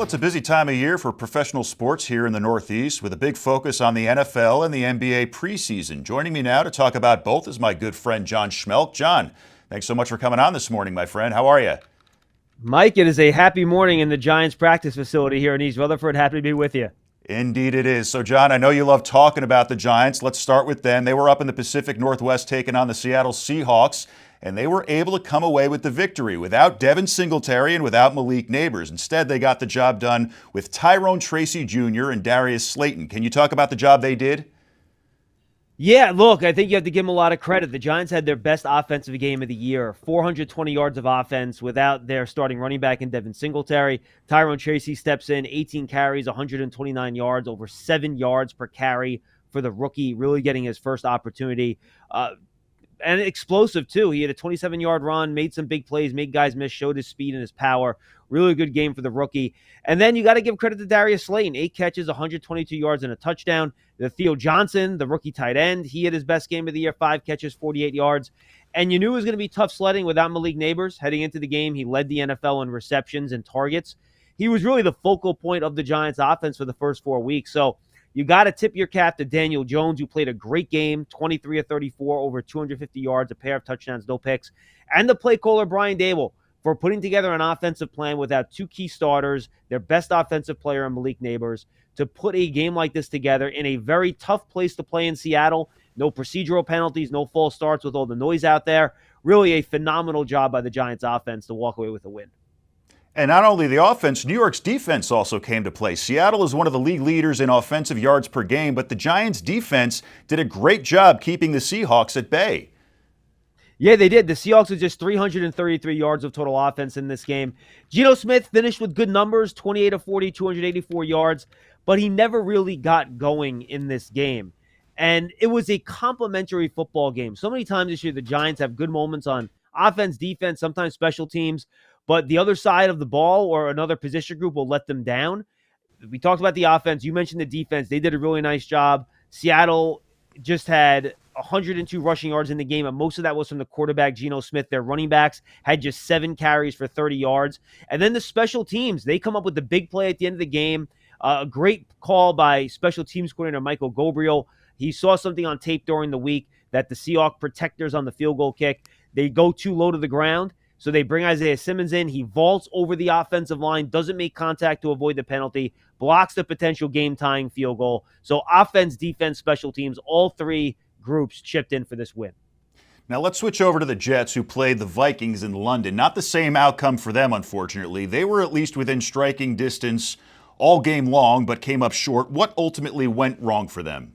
it's a busy time of year for professional sports here in the Northeast with a big focus on the NFL and the NBA preseason. Joining me now to talk about both is my good friend John Schmeelk. John, thanks so much for coming on this morning, my friend. How are you? Mike, it is a happy morning in the Giants practice facility here in East Rutherford. Happy to be with you. Indeed it is. So, John, I know you love talking about the Giants. Let's start with them. They were up in the Pacific Northwest taking on the Seattle Seahawks, and they were able to come away with the victory without Devin Singletary and without Malik Neighbors. Instead, they got the job done with Tyrone Tracy Jr. and Darius Slayton. Can you talk about the job they did? Yeah, look, I think you have to give them a lot of credit. The Giants had their best offensive game of the year, 420 yards of offense without their starting running back in Devin Singletary. Tyrone Tracy steps in, 18 carries, 129 yards, over 7 yards per carry for the rookie, really getting his first opportunity. And explosive, too. He had a 27-yard run, made some big plays, made guys miss, showed his speed and his power. Really good game for the rookie. And then you got to give credit to Darius Slayton. 8 catches, 122 yards, and a touchdown. The Theo Johnson, the rookie tight end, he had his best game of the year, 5 catches, 48 yards. And you knew it was going to be tough sledding without Malik Neighbors. Heading into the game, he led the NFL in receptions and targets. He was really the focal point of the Giants' offense for the first 4 weeks. So you got to tip your cap to Daniel Jones, who played a great game, 23 of 34, over 250 yards, a pair of touchdowns, no picks, and the play caller, Brian Dable, for putting together an offensive plan without 2 key starters, their best offensive player in Malik Neighbors, to put a game like this together in a very tough place to play in Seattle. No procedural penalties, no false starts with all the noise out there. Really a phenomenal job by the Giants offense to walk away with a win. And not only the offense, New York's defense also came to play. Seattle is one of the league leaders in offensive yards per game, but the Giants' defense did a great job keeping the Seahawks at bay. Yeah, they did. The Seahawks had just 333 yards of total offense in this game. Geno Smith finished with good numbers, 28 of 40, 284 yards, but he never really got going in this game. And it was a complimentary football game. So many times this year, the Giants have good moments on offense, defense, sometimes special teams, but the other side of the ball or another position group will let them down. We talked about the offense. You mentioned the defense. They did a really nice job. Seattle just had 102 rushing yards in the game, and most of that was from the quarterback, Geno Smith. Their running backs had just 7 carries for 30 yards. And then the special teams, they come up with the big play at the end of the game. A great call by special teams coordinator Michael Gabriel. He saw something on tape during the week that the Seahawks protectors on the field goal kick, they go too low to the ground. So they bring Isaiah Simmons in. He vaults over the offensive line, doesn't make contact to avoid the penalty, blocks the potential game-tying field goal. So offense, defense, special teams, all 3 groups chipped in for this win. Now let's switch over to the Jets, who played the Vikings in London. Not the same outcome for them, unfortunately. They were at least within striking distance all game long, but came up short. What ultimately went wrong for them?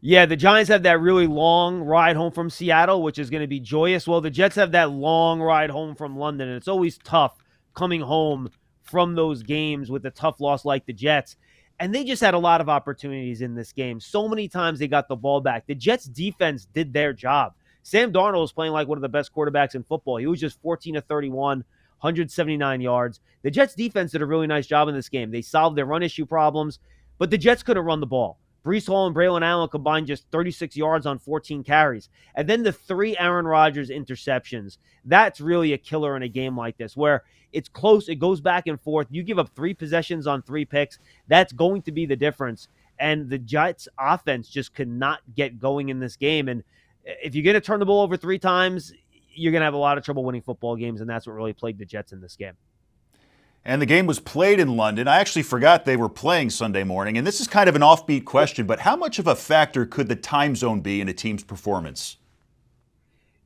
Yeah, the Giants have that really long ride home from Seattle, which is going to be joyous. Well, the Jets have that long ride home from London, and it's always tough coming home from those games with a tough loss like the Jets. And they just had a lot of opportunities in this game. So many times they got the ball back. The Jets' defense did their job. Sam Darnold was playing like one of the best quarterbacks in football. He was just 14 of 31, 179 yards. The Jets' defense did a really nice job in this game. They solved their run issue problems, but the Jets couldn't run the ball. Breece Hall and Braylon Allen combined just 36 yards on 14 carries. And then the 3 Aaron Rodgers interceptions. That's really a killer in a game like this, where it's close, it goes back and forth. You give up 3 possessions on 3 picks. That's going to be the difference. And the Jets offense just could not get going in this game. And if you're going to turn the ball over 3 times, you're going to have a lot of trouble winning football games, and that's what really plagued the Jets in this game. And the game was played in London. I actually forgot they were playing Sunday morning. And this is kind of an offbeat question, but how much of a factor could the time zone be in a team's performance?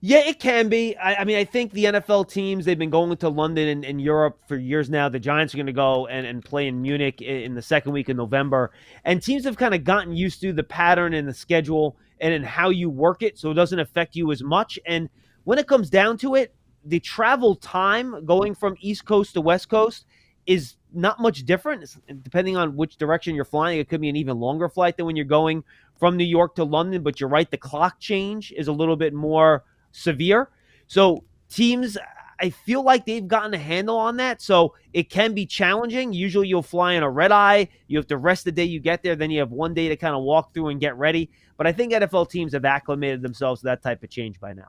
Yeah, it can be. I mean, I think the NFL teams, they've been going to London and Europe for years now. The Giants are going to go and play in Munich in the second week of November. And teams have kind of gotten used to the pattern and the schedule and in how you work it, so it doesn't affect you as much. And when it comes down to it, the travel time going from East Coast to West Coast is not much different. Depending on which direction you're flying, it could be an even longer flight than when you're going from New York to London. But you're right, the clock change is a little bit more severe. So teams, I feel like they've gotten a handle on that. So it can be challenging. Usually you'll fly in a red eye. You have to rest the day you get there. Then you have one day to kind of walk through and get ready. But I think NFL teams have acclimated themselves to that type of change by now.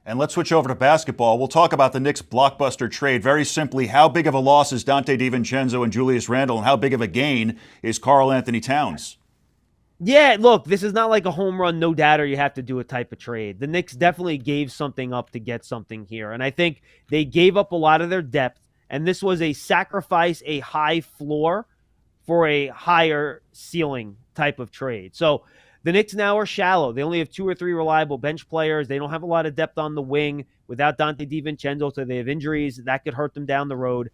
And let's switch over to basketball. We'll talk about the Knicks' blockbuster trade. Very simply, how big of a loss is Dante DiVincenzo and Julius Randle, and how big of a gain is Karl Anthony Towns? Yeah, look, this is not like a home run, no doubter, you have to do a type of trade. The Knicks definitely gave something up to get something here. And I think they gave up a lot of their depth, and this was a sacrifice, a high floor for a higher ceiling type of trade. So the Knicks now are shallow. They only have 2 or 3 reliable bench players. They don't have a lot of depth on the wing without Dante DiVincenzo, so they have injuries. That could hurt them down the road.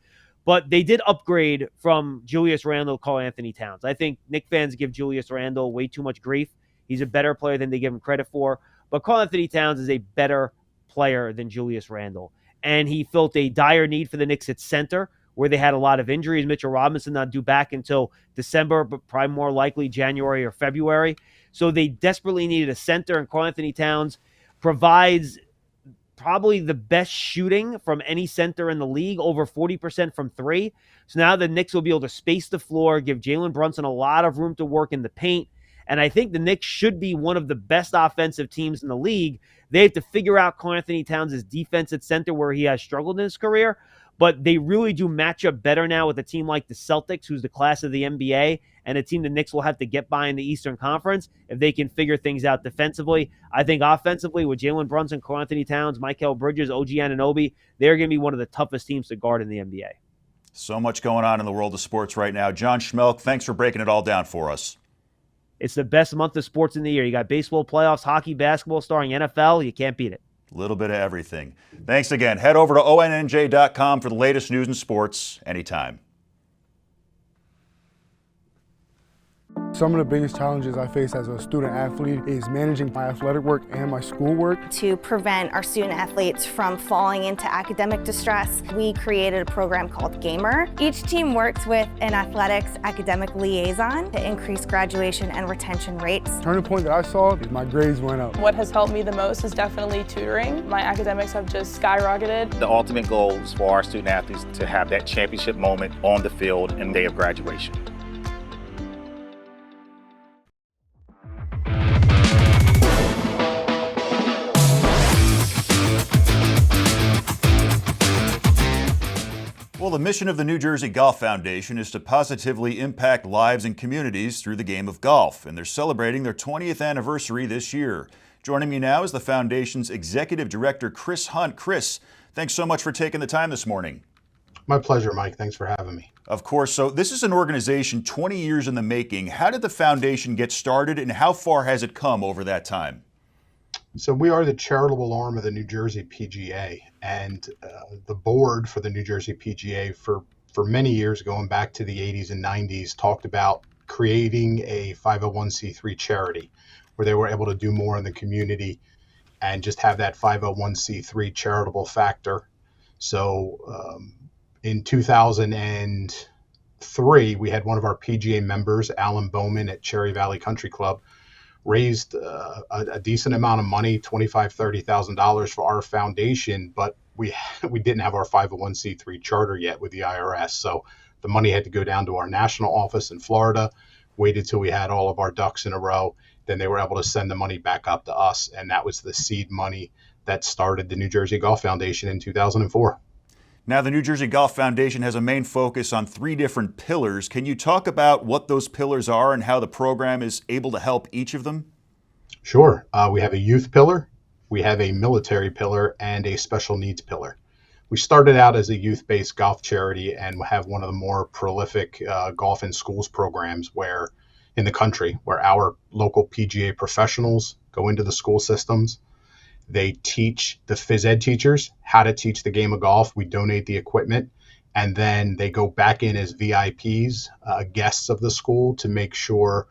But they did upgrade from Julius Randle to Karl Anthony Towns. I think Knicks fans give Julius Randle way too much grief. He's a better player than they give him credit for. But Karl Anthony Towns is a better player than Julius Randle. And he felt a dire need for the Knicks at center, where they had a lot of injuries. Mitchell Robinson not due back until December, but probably more likely January or February. So they desperately needed a center, and Karl Anthony Towns provides probably the best shooting from any center in the league, over 40% from 3. So now the Knicks will be able to space the floor, give Jalen Brunson a lot of room to work in the paint. And I think the Knicks should be one of the best offensive teams in the league. They have to figure out Karl Anthony Towns' defense at center, where he has struggled in his career. But they really do match up better now with a team like the Celtics, who's the class of the NBA, and a team the Knicks will have to get by in the Eastern Conference if they can figure things out defensively. I think offensively, with Jalen Brunson, Karl Anthony Towns, Mikal Bridges, OG Anunoby, they're going to be one of the toughest teams to guard in the NBA. So much going on in the world of sports right now. John Schmeelk, thanks for breaking it all down for us. It's the best month of sports in the year. You got baseball playoffs, hockey, basketball, starring NFL. You can't beat it. A little bit of everything. Thanks again. Head over to ONNJ.com for the latest news and sports anytime. Some of the biggest challenges I face as a student athlete is managing my athletic work and my schoolwork. To prevent our student athletes from falling into academic distress, we created a program called Gamer. Each team works with an athletics academic liaison to increase graduation and retention rates. The turning point that I saw is my grades went up. What has helped me the most is definitely tutoring. My academics have just skyrocketed. The ultimate goal is for our student athletes to have that championship moment on the field and day of graduation. Well, the mission of the New Jersey Golf Foundation is to positively impact lives and communities through the game of golf, and they're celebrating their 20th anniversary this year. Joining me now is the Foundation's Executive Director, Chris Hunt. Chris, thanks so much for taking the time this morning. My pleasure, Mike. Thanks for having me. Of course. So this is an organization 20 years in the making. How did the foundation get started, and how far has it come over that time? So we are the charitable arm of the New Jersey PGA, and the board for the New Jersey PGA for many years, going back to the 80s and 90s, talked about creating a 501c3 charity where they were able to do more in the community and just have that 501c3 charitable factor. So in 2003, we had one of our PGA members, Alan Bowman at Cherry Valley Country Club, raised a decent amount of money, $25,000, $30,000 for our foundation, but we didn't have our 501c3 charter yet with the IRS. So the money had to go down to our national office in Florida, waited till we had all of our ducks in a row. Then they were able to send the money back up to us. And that was the seed money that started the New Jersey Golf Foundation in 2004. Now, the New Jersey Golf Foundation has a main focus on 3 different pillars. Can you talk about what those pillars are and how the program is able to help each of them? Sure. We have a youth pillar, we have a military pillar, and a special needs pillar. We started out as a youth-based golf charity and have one of the more prolific golf in schools programs in the country, where our local PGA professionals go into the school systems. They teach the phys ed teachers how to teach the game of golf. We donate the equipment, and then they go back in as VIPs, guests of the school, to make sure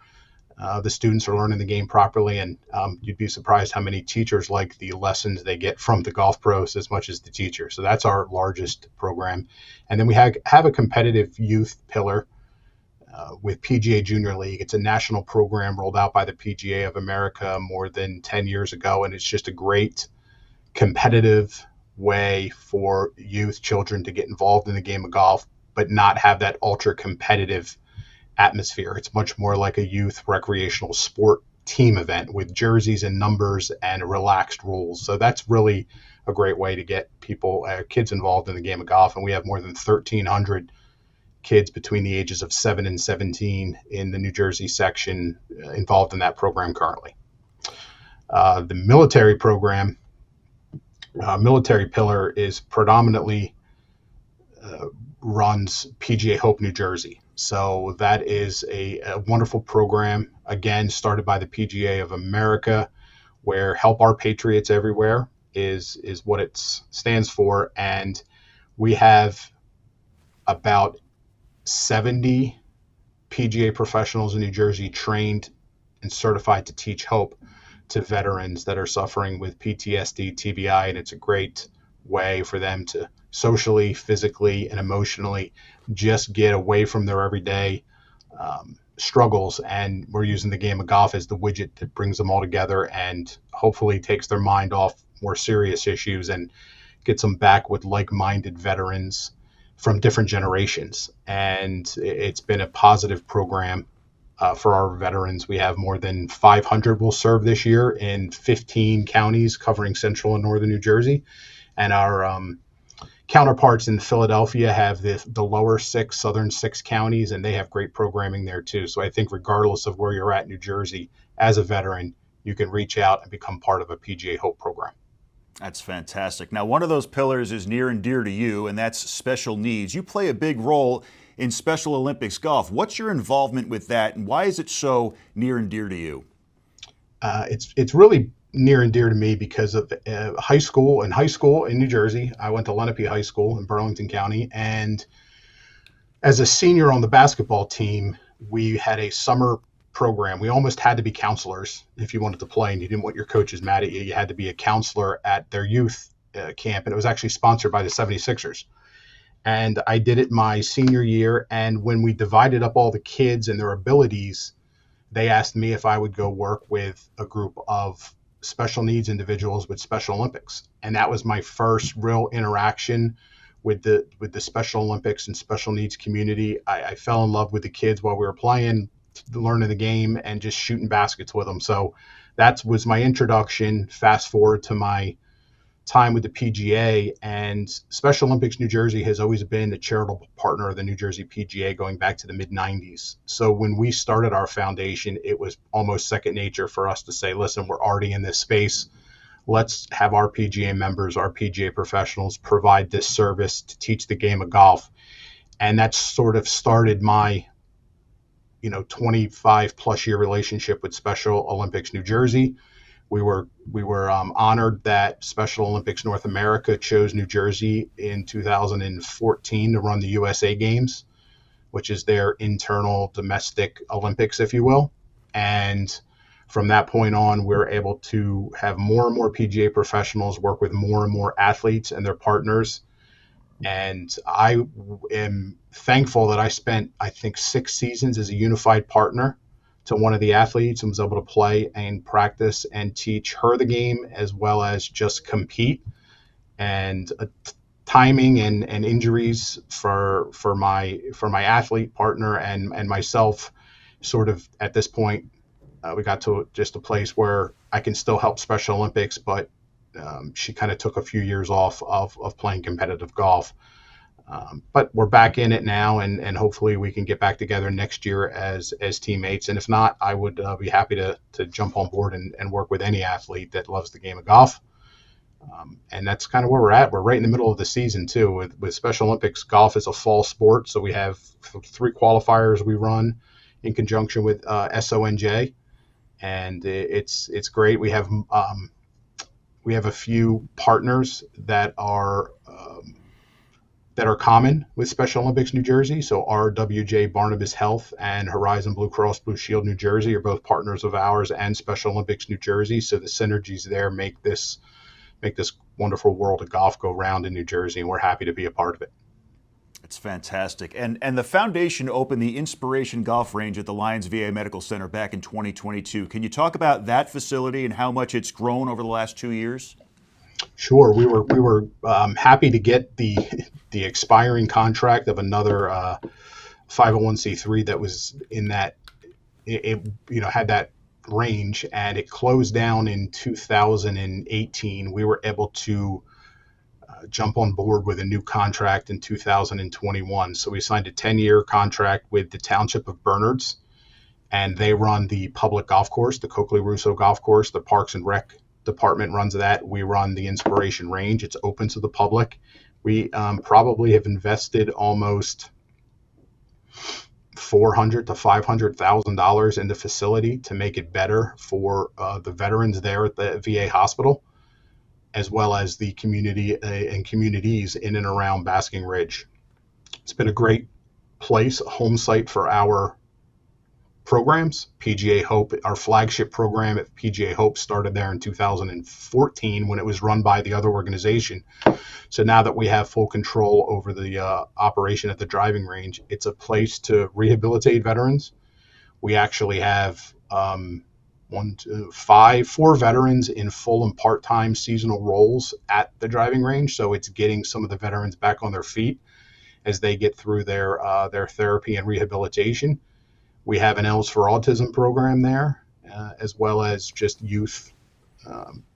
the students are learning the game properly. And you'd be surprised how many teachers like the lessons they get from the golf pros as much as the teachers. So that's our largest program. And then we have a competitive youth pillar with PGA Junior League. It's a national program rolled out by the PGA of America more than 10 years ago, and it's just a great competitive way for youth children to get involved in the game of golf, but not have that ultra competitive atmosphere. It's much more like a youth recreational sport team event with jerseys and numbers and relaxed rules. So that's really a great way to get kids involved in the game of golf. And we have more than 1,300 kids between the ages of 7 and 17 in the New Jersey section involved in that program currently. The military program, military pillar, is predominantly runs PGA Hope New Jersey. So that is a wonderful program, again, started by the PGA of America, where Help Our Patriots Everywhere is what it stands for. And we have about 70 PGA professionals in New Jersey trained and certified to teach hope to veterans that are suffering with PTSD, TBI, and it's a great way for them to socially, physically, and emotionally just get away from their everyday struggles. And we're using the game of golf as the widget that brings them all together and hopefully takes their mind off more serious issues and gets them back with like-minded veterans from different generations. And it's been a positive program for our veterans. We have more than 500 will serve this year in 15 counties covering central and northern New Jersey. And our counterparts in Philadelphia have the lower 6, southern 6 counties, and they have great programming there too. So I think regardless of where you're at in New Jersey, as a veteran, you can reach out and become part of a PGA Hope program. That's fantastic. Now, one of those pillars is near and dear to you, and that's special needs. You play a big role in Special Olympics golf. What's your involvement with that, and why is it so near and dear to you? It's really near and dear to me because of high school in New Jersey. I went to Lenape High School in Burlington County, and as a senior on the basketball team, we had a summer program. We almost had to be counselors if you wanted to play and you didn't want your coaches mad at you. You had to be a counselor at their youth camp, and it was actually sponsored by the 76ers. And I did it my senior year, and when we divided up all the kids and their abilities, they asked me if I would go work with a group of special needs individuals with Special Olympics. And that was my first real interaction with the Special Olympics and special needs community. I fell in love with the kids while we were playing, learning the game, and just shooting baskets with them. So that was my introduction. Fast forward to my time with the PGA, and Special Olympics New Jersey has always been a charitable partner of the New Jersey PGA going back to the mid-90s. So when we started our foundation, it was almost second nature for us to say, listen, we're already in this space. Let's have our PGA members, our PGA professionals provide this service to teach the game of golf. And that sort of started my 25 plus year relationship with Special Olympics New Jersey. We were honored that Special Olympics North America chose New Jersey in 2014 to run the USA Games, which is their internal domestic Olympics, if you will. And from that point on, we're able to have more and more PGA professionals work with more and more athletes and their partners. And I am thankful that I spent, I think, 6 seasons as a unified partner to one of the athletes and was able to play and practice and teach her the game as well as just compete. And timing and injuries for my athlete partner and myself, sort of at this point, we got to just a place where I can still help Special Olympics, but she kind of took a few years off of playing competitive golf. But we're back in it now, and hopefully we can get back together next year as teammates. And if not, I would be happy to jump on board and work with any athlete that loves the game of golf. And that's kind of where we're at. We're right in the middle of the season too. With Special Olympics, golf is a fall sport, so we have 3 qualifiers we run in conjunction with SONJ, and it's great. We have a few partners that are common with Special Olympics New Jersey. So RWJ Barnabas Health and Horizon Blue Cross Blue Shield New Jersey are both partners of ours and Special Olympics New Jersey. So the synergies there make this wonderful world of golf go round in New Jersey, and we're happy to be a part of it. It's fantastic. And the foundation opened the Inspiration Golf Range at the Lions VA Medical Center back in 2022. Can you talk about that facility and how much it's grown over the last 2 years? Sure. We were happy to get the expiring contract of another 501c3 that was in that it had that range, and it closed down in 2018. We were able to jump on board with a new contract in 2021. So we signed a 10-year contract with the Township of Bernards, and they run the public golf course, the Coakley Russo Golf Course. The Parks and Rec department runs that. We run the Inspiration Range. It's open to the public. We probably have invested almost $400,000 to $500,000 in the facility to make it better for the veterans there at the VA hospital, as well as the community and communities in and around Basking Ridge. It's been a great place, a home site for our programs. PGA Hope, our flagship program at PGA Hope, started there in 2014 when it was run by the other organization. So now that we have full control over the operation at the driving range, it's a place to rehabilitate veterans. We actually have 4 veterans in full and part-time seasonal roles at the driving range. So it's getting some of the veterans back on their feet as they get through their therapy and rehabilitation. We have an L's for Autism program there, as well as just youth.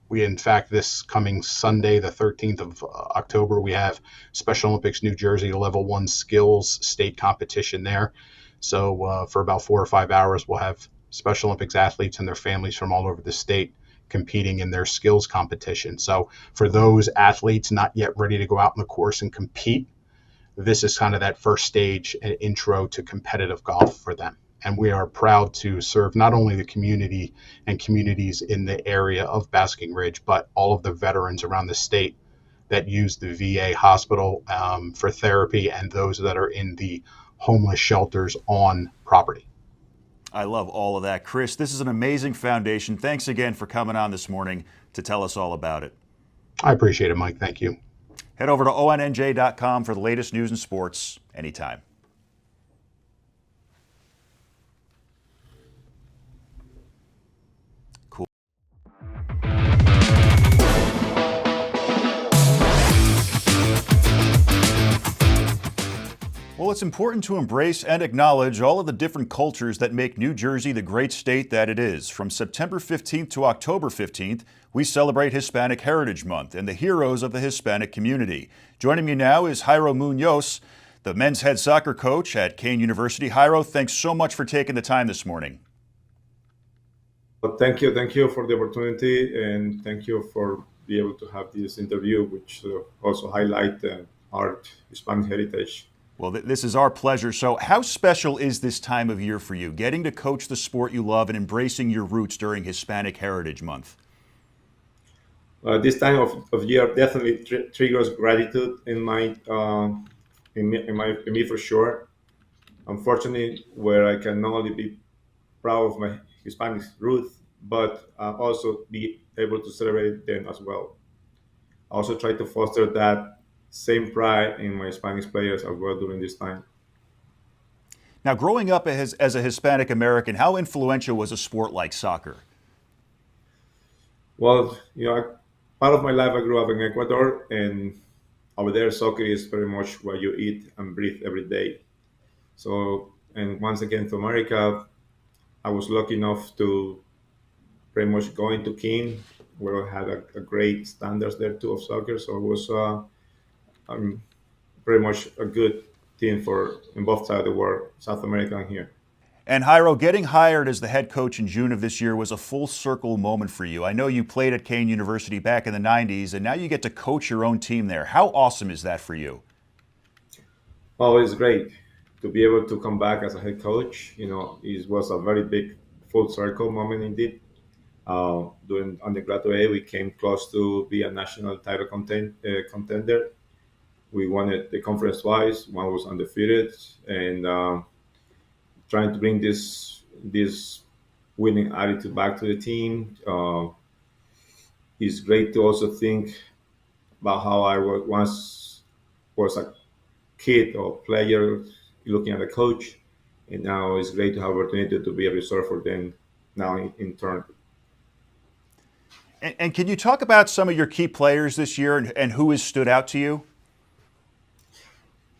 We, in fact, this coming Sunday, the 13th of October, we have Special Olympics New Jersey Level 1 Skills State Competition there. So for about 4 or 5 hours, we'll have Special Olympics athletes and their families from all over the state competing in their skills competition. So for those athletes not yet ready to go out on the course and compete, this is kind of that first stage and intro to competitive golf for them. And we are proud to serve not only the community and communities in the area of Basking Ridge, but all of the veterans around the state that use the VA hospital for therapy, and those that are in the homeless shelters on property. I love all of that. Chris, this is an amazing foundation. Thanks again for coming on this morning to tell us all about it. I appreciate it, Mike. Thank you. Head over to ONNJ.com for the latest news and sports anytime. Well, it's important to embrace and acknowledge all of the different cultures that make New Jersey the great state that it is. From September 15th to October 15th, we celebrate Hispanic Heritage Month and the heroes of the Hispanic community. Joining me now is Jairo Munoz, the men's head soccer coach at Kean University. Jairo, thanks so much for taking the time this morning. Well, thank you for the opportunity, and thank you for being able to have this interview, which also highlight our Hispanic heritage. Well, this is our pleasure. So how special is this time of year for you, getting to coach the sport you love and embracing your roots during Hispanic Heritage Month? This time of year definitely triggers gratitude in me for sure. Unfortunately, where I can not only be proud of my Hispanic roots, but also be able to celebrate them as well. I also try to foster that same pride in my Hispanic players as well during this time. Now, growing up as a Hispanic American, how influential was a sport like soccer? Well, part of my life I grew up in Ecuador, and over there soccer is very much what you eat and breathe every day. So, and once again to America, I was lucky enough to pretty much go into Kean, where I had a great standards there too of soccer. So it was pretty much a good team in both sides of the world, South America and here. And Jairo, getting hired as the head coach in June of this year was a full circle moment for you. I know you played at Kean University back in the 90s, and now you get to coach your own team there. How awesome is that for you? Oh, it's great to be able to come back as a head coach. It was a very big full circle moment indeed. During undergraduate, we came close to be a national title contender. We won it the conference twice. One was undefeated, and trying to bring this winning attitude back to the team. It's great to also think about how I once was a kid or player looking at a coach, and now it's great to have opportunity to be a resource for them now in turn. And can you talk about some of your key players this year and who has stood out to you?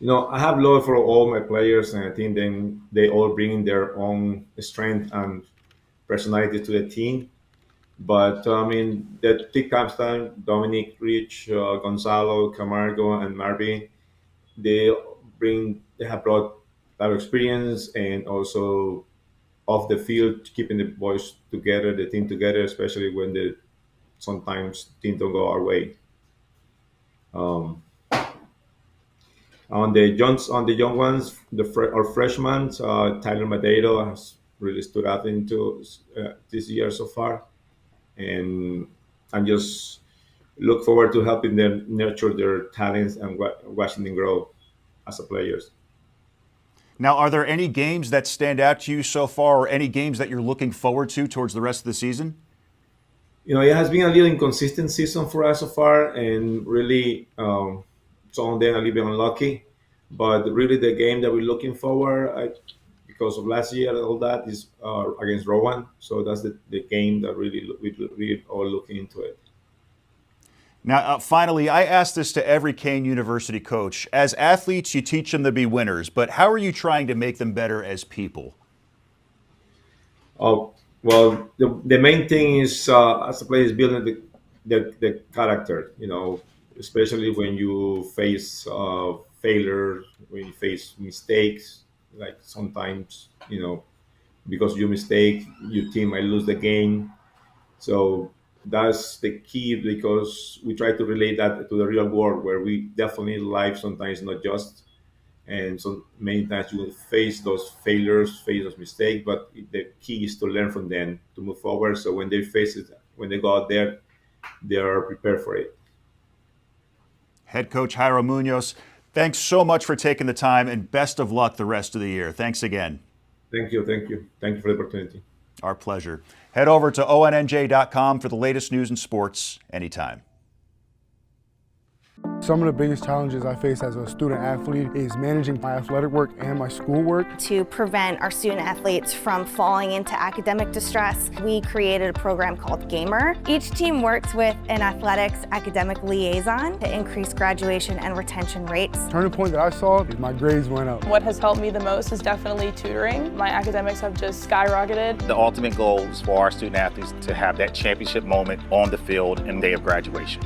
I have love for all my players, and I think they all bring their own strength and personality to the team. But I mean, the Tick Capstan, Dominic, Rich, Gonzalo, Camargo, and Marvin, they have brought a lot of experience and also off the field, keeping the boys together, the team together, especially when the sometimes things don't go our way. Um, on the young ones, our freshmen, Tyler Madeiro has really stood out into this year so far, and I'm just look forward to helping them nurture their talents and watching them grow as a players. Now, are there any games that stand out to you so far, or any games that you're looking forward to towards the rest of the season? You know, it has been a little inconsistent season for us so far, and really, some of them a little bit unlucky. But really, the game that we're looking forward, because of last year and all that, is against Rowan. So that's the game that really we all looking into it. Now, finally, I ask this to every Kean University coach. As athletes, you teach them to be winners, but how are you trying to make them better as people? Oh, well, the main thing is as a player is building the character. You know, especially when you face failure, when you face mistakes. Like sometimes, you know, because you mistake, your team might lose the game. So that's the key because we try to relate that to the real world where we definitely life sometimes not just, and so many times you will face those failures, face those mistakes, but the key is to learn from them to move forward. So when they face it, when they go out there, they are prepared for it. Head coach Jairo Munoz, thanks so much for taking the time, and best of luck the rest of the year. Thanks again. Thank you for the opportunity. Our pleasure. Head over to ONNJ.com for the latest news and sports anytime. Some of the biggest challenges I face as a student athlete is managing my athletic work and my schoolwork. To prevent our student athletes from falling into academic distress, we created a program called Gamer. Each team works with an athletics academic liaison to increase graduation and retention rates. The turning point that I saw is my grades went up. What has helped me the most is definitely tutoring. My academics have just skyrocketed. The ultimate goal is for our student athletes to have that championship moment on the field and day of graduation.